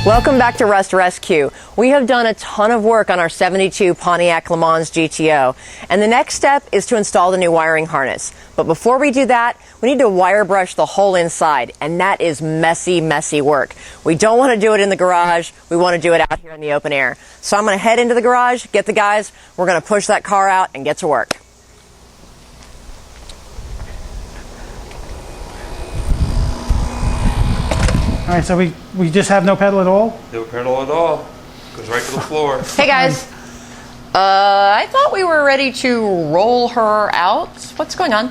Welcome back to Rust Rescue. We have done a ton of work on our 72 Pontiac Le Mans GTO, and the next step is to install the new wiring harness. But before we do that, we need to wire brush the whole inside, and that is messy, messy work. We don't want to do it in the garage. We want to do it out here in the open air. So I'm going to head into the garage, get the guys, we're going to push that car out and get to work. All right, so we just have no pedal at all? No pedal at all. Goes right to the floor. Hey guys. I thought we were ready to roll her out. What's going on?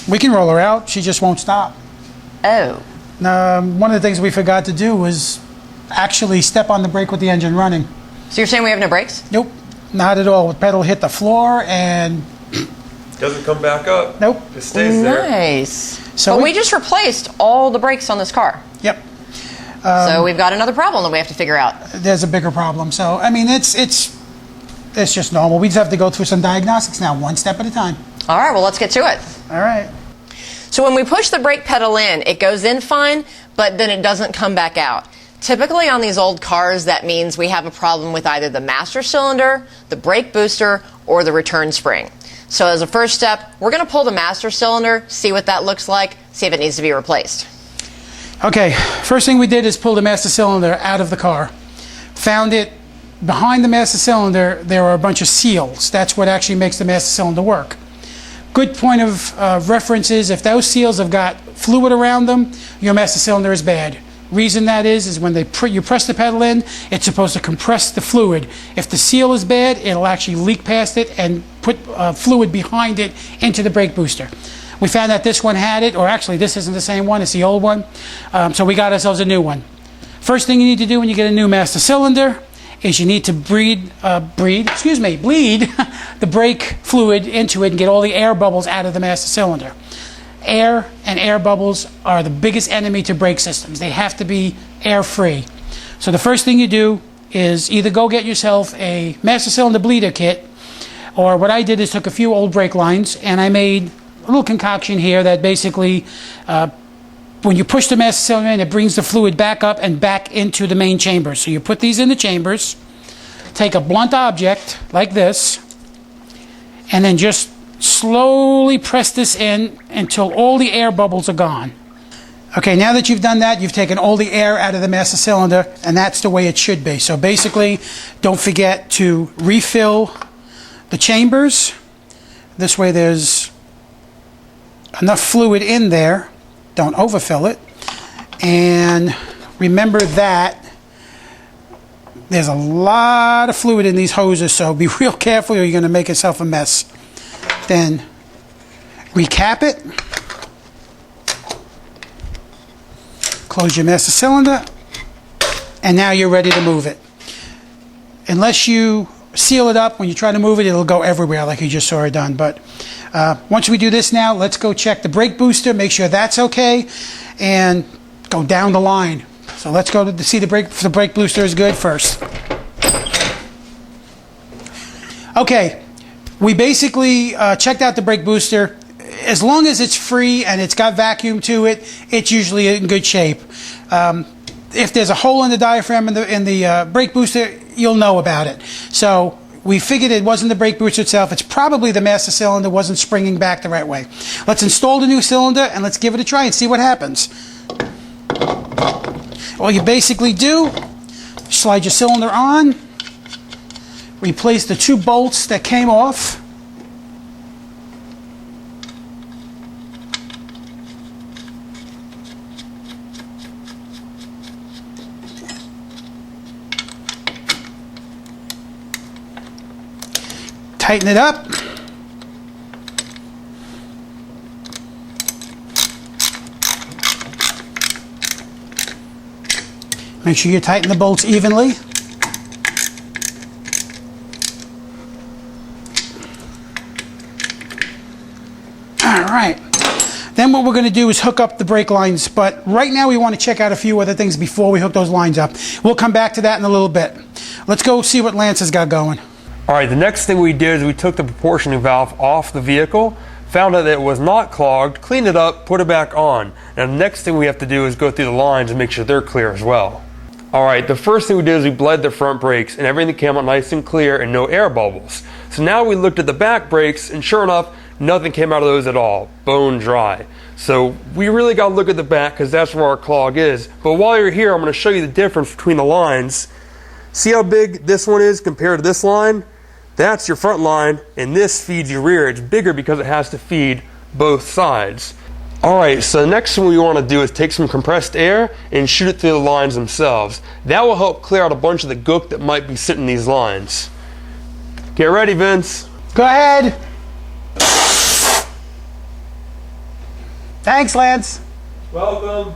We can roll her out. She just won't stop. Oh. One of the things we forgot to do was actually step on the brake with the engine running. So you're saying we have no brakes? Nope, not at all. The pedal hit the floor and... Doesn't come back up. Nope. It stays there. Nice. So but we just replaced all the brakes on this car. Yep. So we've got another problem that we have to figure out. There's a bigger problem. So, I mean, it's just normal. We just have to go through some diagnostics now, one step at a time. All right, well, let's get to it. All right. So when we push the brake pedal in, it goes in fine, but then it doesn't come back out. Typically on these old cars, that means we have a problem with either the master cylinder, the brake booster, or the return spring. So as a first step, we're going to pull the master cylinder, see what that looks like, see if it needs to be replaced. Okay, first thing we did is pull the master cylinder out of the car. Found it behind the master cylinder, there are a bunch of seals. That's what actually makes the master cylinder work. Good point of reference is if those seals have got fluid around them, your master cylinder is bad. Reason that is when you press the pedal in, it's supposed to compress the fluid. If the seal is bad, it'll actually leak past it and put fluid behind it into the brake booster. We found that this one had it, or actually this isn't the same one, it's the old one. So we got ourselves a new one. First thing you need to do when you get a new master cylinder is you need to bleed the brake fluid into it and get all the air bubbles out of the master cylinder. Air and air bubbles are the biggest enemy to brake systems. They have to be air-free. So the first thing you do is either go get yourself a master cylinder bleeder kit, or what I did is took a few old brake lines and I made a little concoction here that basically when you push the master cylinder in, it brings the fluid back up and back into the main chamber. So you put these in the chambers, take a blunt object like this, and then just slowly press this in until all the air bubbles are gone. Okay, now that you've done that, you've taken all the air out of the master cylinder, and that's the way it should be. So basically, don't forget to refill the chambers. This way there's enough fluid in there. Don't overfill it. And remember that there's a lot of fluid in these hoses, so be real careful or you're going to make yourself a mess. Then recap it, close your master cylinder, and now you're ready to move it. Unless you seal it up, when you try to move it, it'll go everywhere like you just saw it done. But once we do this now, let's go check the brake booster, make sure that's okay, and go down the line. So let's go to see the brake booster is good first. Okay. We basically checked out the brake booster. As long as it's free and it's got vacuum to it, it's usually in good shape. If there's a hole in the diaphragm in the brake booster, you'll know about it. So we figured it wasn't the brake booster itself. It's probably the master cylinder wasn't springing back the right way. Let's install the new cylinder and let's give it a try and see what happens. All you basically do, slide your cylinder on, replace the two bolts that came off. Tighten it up. Make sure you tighten the bolts evenly. Alright, then what we're going to do is hook up the brake lines, but right now we want to check out a few other things before we hook those lines up. We'll come back to that in a little bit. Let's go see what Lance has got going. Alright, the next thing we did is we took the proportioning valve off the vehicle, found out that it was not clogged, cleaned it up, put it back on. Now the next thing we have to do is go through the lines and make sure they're clear as well. All right, the first thing we did is we bled the front brakes and everything came out nice and clear and no air bubbles. So now we looked at the back brakes and sure enough, nothing came out of those at all, bone dry. So we really got to look at the back because that's where our clog is. But while you're here, I'm going to show you the difference between the lines. See how big this one is compared to this line? That's your front line and this feeds your rear. It's bigger because it has to feed both sides. Alright, so the next thing we want to do is take some compressed air and shoot it through the lines themselves. That will help clear out a bunch of the gook that might be sitting in these lines. Get ready, Vince. Go ahead. Thanks, Lance. Welcome.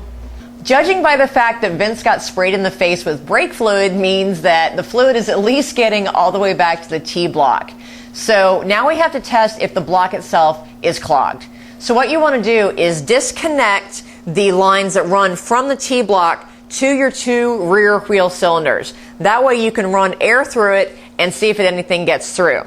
Judging by the fact that Vince got sprayed in the face with brake fluid means that the fluid is at least getting all the way back to the T-block. So now we have to test if the block itself is clogged. So what you want to do is disconnect the lines that run from the T-block to your two rear wheel cylinders. That way you can run air through it and see if anything gets through.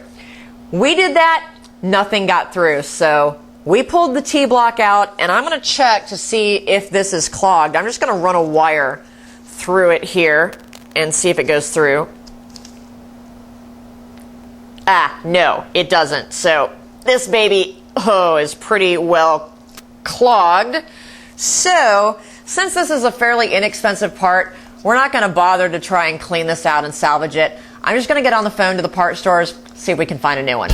We did that, nothing got through. So we pulled the T-block out and I'm going to check to see if this is clogged. I'm just going to run a wire through it here and see if it goes through. No, it doesn't. So this baby is pretty well clogged. So since this is a fairly inexpensive part, we're not going to bother to try and clean this out and salvage it. I'm just going to get on the phone to the part stores, see if we can find a new one.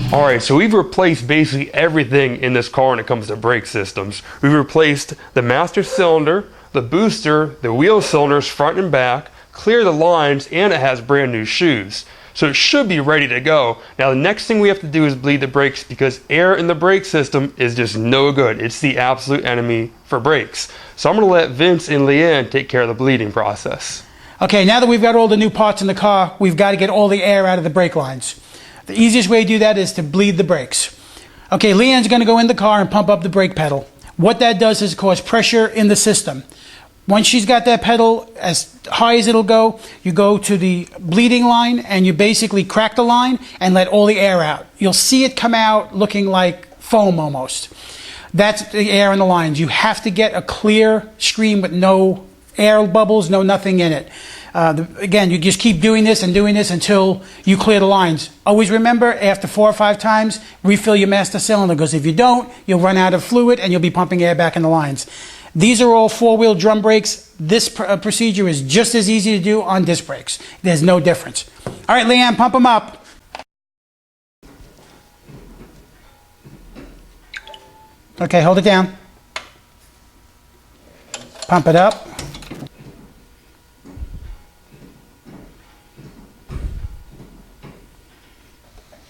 Alright, so we've replaced basically everything in this car when it comes to brake systems. We've replaced the master cylinder, the booster, the wheel cylinders front and back, clear the lines, and it has brand new shoes. So it should be ready to go. Now the next thing we have to do is bleed the brakes because air in the brake system is just no good. It's the absolute enemy for brakes. So I'm going to let Vince and Leanne take care of the bleeding process. Okay, now that we've got all the new parts in the car, we've got to get all the air out of the brake lines. The easiest way to do that is to bleed the brakes. Okay, Leanne's going to go in the car and pump up the brake pedal. What that does is cause pressure in the system. Once she's got that pedal as high as it'll go, you go to the bleeding line and you basically crack the line and let all the air out. You'll see it come out looking like foam almost. That's the air in the lines. You have to get a clear stream with no air bubbles, no nothing in it. Again, you just keep doing this until you clear the lines. Always remember, after 4 or 5 times, refill your master cylinder, because if you don't, you'll run out of fluid and you'll be pumping air back in the lines. These are all 4-wheel drum brakes. This procedure is just as easy to do on disc brakes. There's no difference. All right, Leanne, pump them up. Okay, hold it down. Pump it up.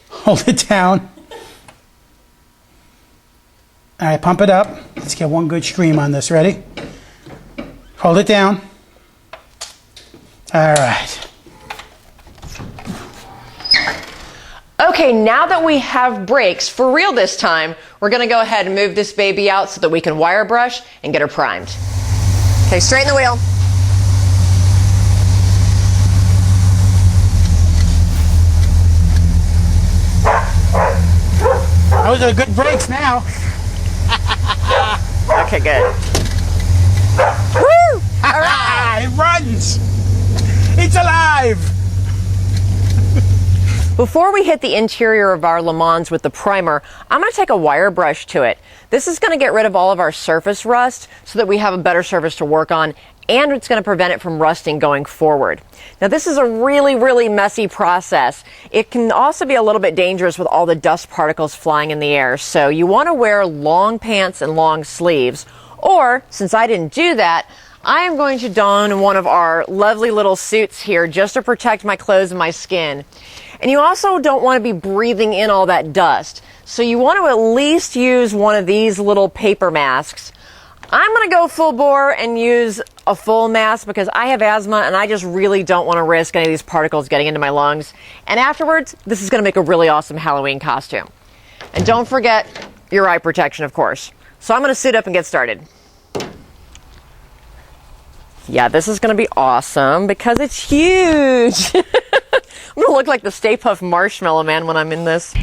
Hold it down. All right, pump it up. Let's get one good stream on this. Ready? Hold it down. All right. Okay, now that we have brakes, for real this time, we're going to go ahead and move this baby out so that we can wire brush and get her primed. Okay, straighten the wheel. Those are good brakes now. Okay, good. Woo! All right, it runs. It's alive. Before we hit the interior of our Le Mans with the primer, I'm going to take a wire brush to it. This is going to get rid of all of our surface rust so that we have a better surface to work on, and it's going to prevent it from rusting going forward. Now, this is a really, really messy process. It can also be a little bit dangerous with all the dust particles flying in the air, so you want to wear long pants and long sleeves, or, since I didn't do that, I am going to don one of our lovely little suits here just to protect my clothes and my skin. And you also don't want to be breathing in all that dust. So you want to at least use one of these little paper masks. I'm going to go full bore and use a full mask because I have asthma and I just really don't want to risk any of these particles getting into my lungs. And afterwards, this is going to make a really awesome Halloween costume. And don't forget your eye protection, of course. So I'm going to suit up and get started. Yeah, this is going to be awesome because it's huge. I'm gonna look like the Stay Puft Marshmallow Man when I'm in this.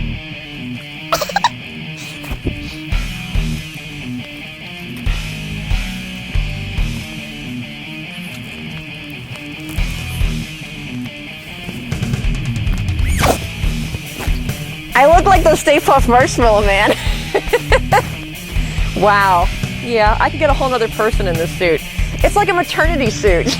I look like the Stay Puft Marshmallow Man. Wow. Yeah, I could get a whole other person in this suit. It's like a maternity suit.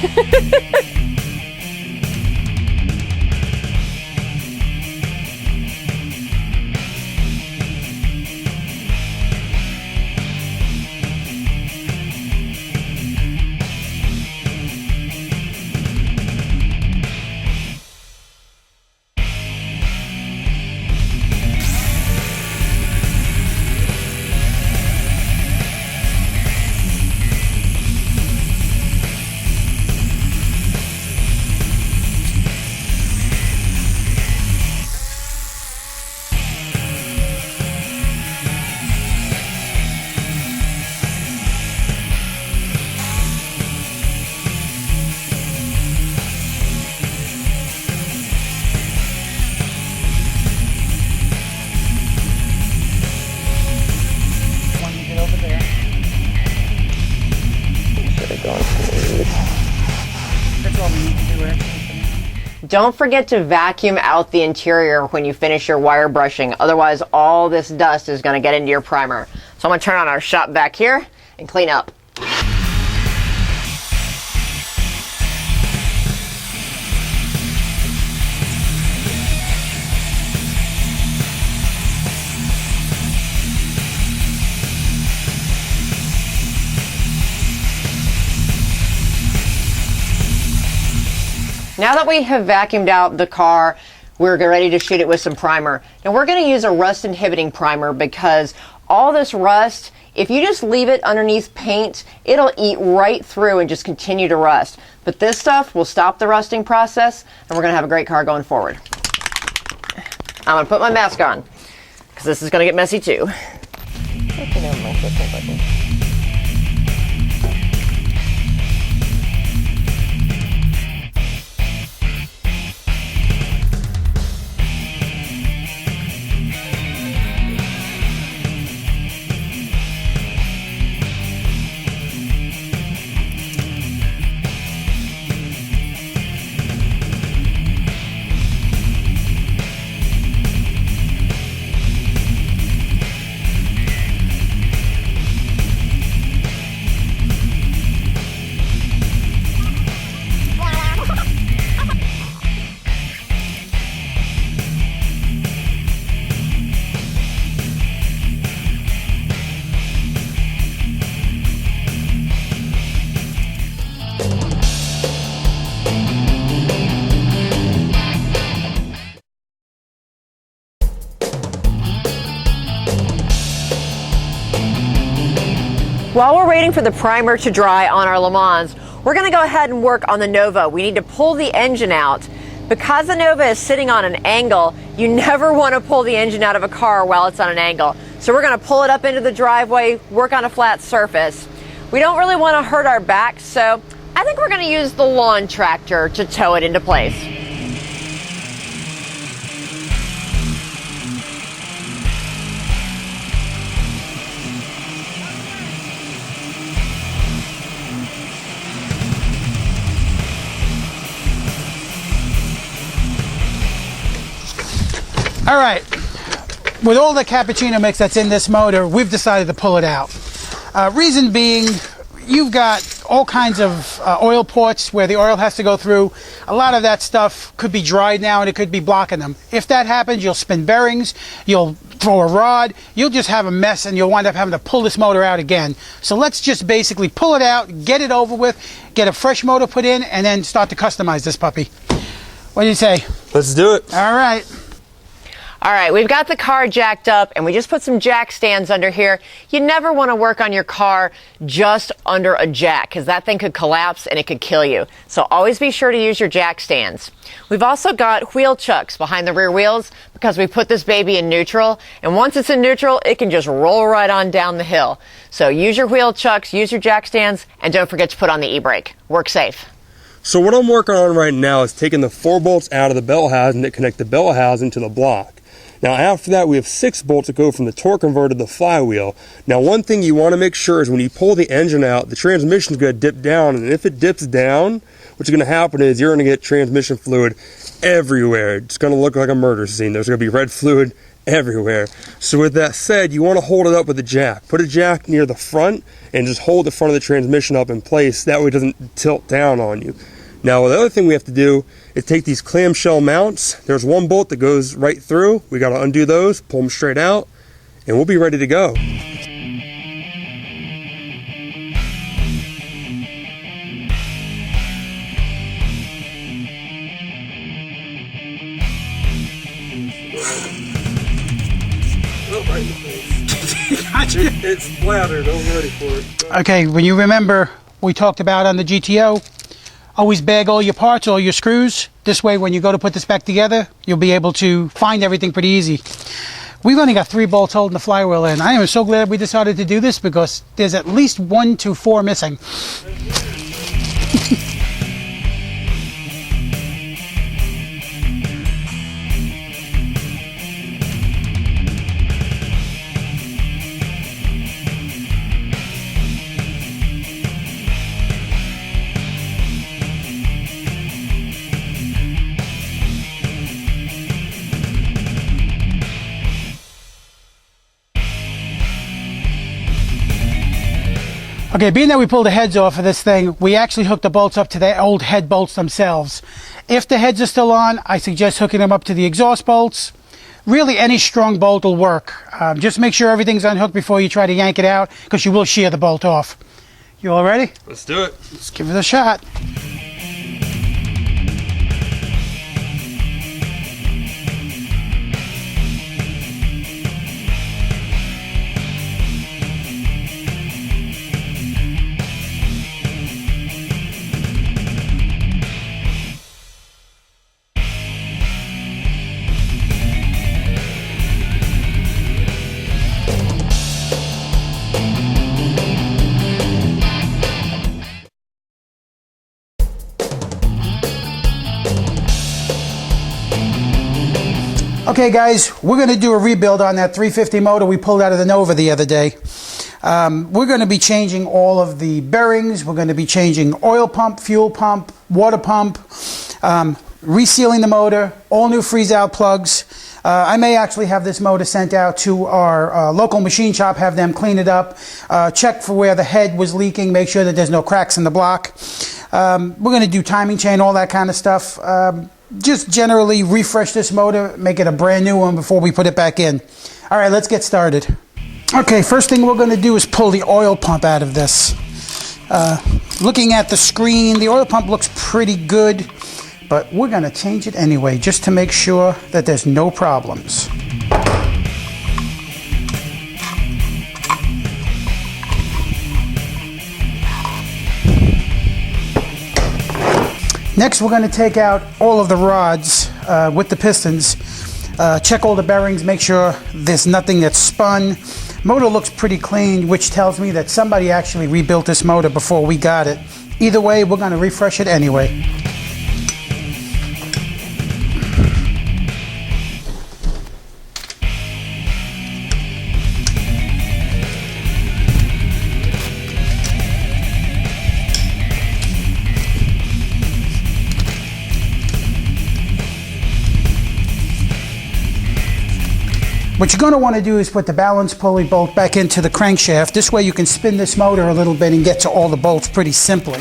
Don't forget to vacuum out the interior when you finish your wire brushing. Otherwise, all this dust is going to get into your primer. So I'm going to turn on our shop back here and clean up. Now that we have vacuumed out the car, we're ready to shoot it with some primer. Now we're going to use a rust inhibiting primer because all this rust, if you just leave it underneath paint, it'll eat right through and just continue to rust. But this stuff will stop the rusting process, and we're going to have a great car going forward. I'm going to put my mask on because this is going to get messy too. While we're waiting for the primer to dry on our Le Mans, we're going to go ahead and work on the Nova. We need to pull the engine out. Because the Nova is sitting on an angle, you never want to pull the engine out of a car while it's on an angle. So we're going to pull it up into the driveway, work on a flat surface. We don't really want to hurt our back, so I think we're going to use the lawn tractor to tow it into place. All right, with all the cappuccino mix that's in this motor, we've decided to pull it out. Reason being, you've got all kinds of oil ports where the oil has to go through. A lot of that stuff could be dried now and it could be blocking them. If that happens, you'll spin bearings, you'll throw a rod, you'll just have a mess and you'll wind up having to pull this motor out again. So let's just basically pull it out, get it over with, get a fresh motor put in, and then start to customize this puppy. What do you say? Let's do it. All right. All right, we've got the car jacked up and we just put some jack stands under here. You never want to work on your car just under a jack because that thing could collapse and it could kill you. So always be sure to use your jack stands. We've also got wheel chucks behind the rear wheels because we put this baby in neutral, and once it's in neutral, it can just roll right on down the hill. So use your wheel chucks, use your jack stands, and don't forget to put on the e-brake. Work safe. So what I'm working on right now is taking the 4 bolts out of the bell housing that connect the bell housing to the block. Now after that, we have 6 bolts that go from the torque converter to the flywheel. Now one thing you want to make sure is when you pull the engine out, the transmission is going to dip down, and if it dips down, what's going to happen is you're going to get transmission fluid everywhere. It's going to look like a murder scene. There's going to be red fluid everywhere. So with that said, you want to hold it up with a jack. Put a jack near the front and just hold the front of the transmission up in place. That way it doesn't tilt down on you. Now the other thing we have to do is take these clamshell mounts. There's 1 bolt that goes right through. We got to undo those, pull them straight out, and we'll be ready to go. It's splattered. I'm ready for it. Okay, when you remember we talked about on the GTO, always bag all your parts, all your screws. This way when you go to put this back together, you'll be able to find everything pretty easy. We've only got 3 bolts holding the flywheel in. I am so glad we decided to do this because there's at least 1 to 4 missing. Okay, being that we pulled the heads off of this thing, we actually hooked the bolts up to the old head bolts themselves. If the heads are still on, I suggest hooking them up to the exhaust bolts. Really, any strong bolt will work. Just make sure everything's unhooked before you try to yank it out, because you will shear the bolt off. You all ready? Let's do it. Let's give it a shot. Okay guys, we're going to do a rebuild on that 350 motor we pulled out of the Nova the other day. We're going to be changing all of the bearings, we're going to be changing oil pump, fuel pump, water pump, resealing the motor, all new freeze-out plugs. I may actually have this motor sent out to our local machine shop, have them clean it up, check for where the head was leaking, make sure that there's no cracks in the block. We're going to do timing chain, all that kind of stuff. Just generally refresh this motor, make it a brand new one before we put it back in. All right, let's get started. Okay, first thing we're going to do is pull the oil pump out of this. Looking at the screen, the oil pump looks pretty good, but we're going to change it anyway, just to make sure that there's no problems. Next, we're going to take out all of the rods with the pistons, check all the bearings, make sure there's nothing that's spun. Motor looks pretty clean, which tells me that somebody actually rebuilt this motor before we got it. Either way, we're going to refresh it anyway. What you're going to want to do is put the balance pulley bolt back into the crankshaft. This way you can spin this motor a little bit and get to all the bolts pretty simply.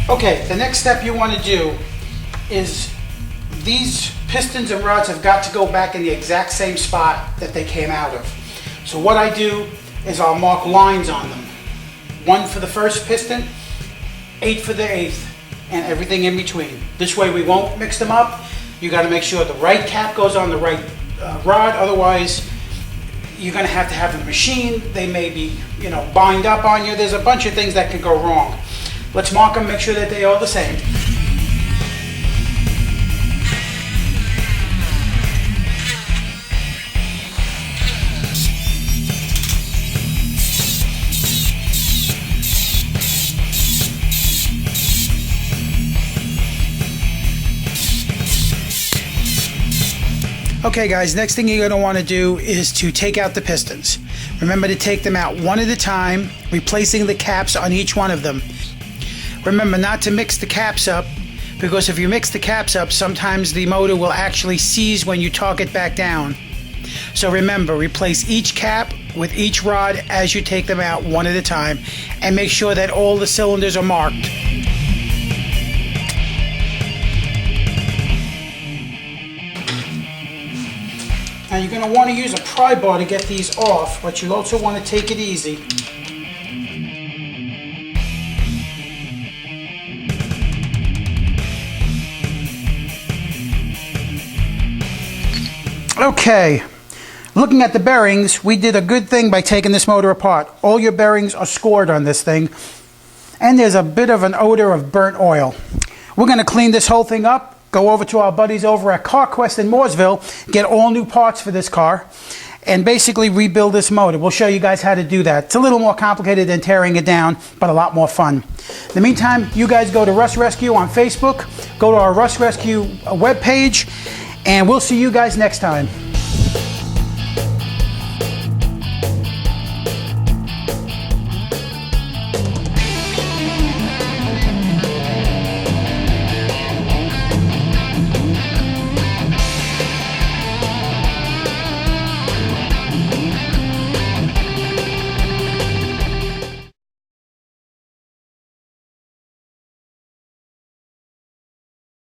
Okay, the next step you want to do is these pistons and rods have got to go back in the exact same spot that they came out of. So what I do is I'll mark lines on them. 1 for the first piston, 8 for the 8th, and everything in between. This way we won't mix them up. You got to make sure the right cap goes on the right rod, otherwise you're going to have the machine. They may be, bind up on you. There's a bunch of things that can go wrong. Let's mark them, make sure that they are the same. Okay guys, next thing you're going to want to do is to take out the pistons. Remember to take them out one at a time, replacing the caps on each one of them. Remember not to mix the caps up, because if you mix the caps up, sometimes the motor will actually seize when you torque it back down. So remember, replace each cap with each rod as you take them out one at a time, and make sure that all the cylinders are marked. Now you're going to want to use a pry bar to get these off, but you also want to take it easy. Okay, looking at the bearings, we did a good thing by taking this motor apart. All your bearings are scored on this thing, and there's a bit of an odor of burnt oil. We're going to clean this whole thing up. Go over to our buddies over at CarQuest in Mooresville, get all new parts for this car, and basically rebuild this motor. We'll show you guys how to do that. It's a little more complicated than tearing it down, but a lot more fun. In the meantime, you guys go to Rust Rescue on Facebook, go to our Rust Rescue webpage, and we'll see you guys next time.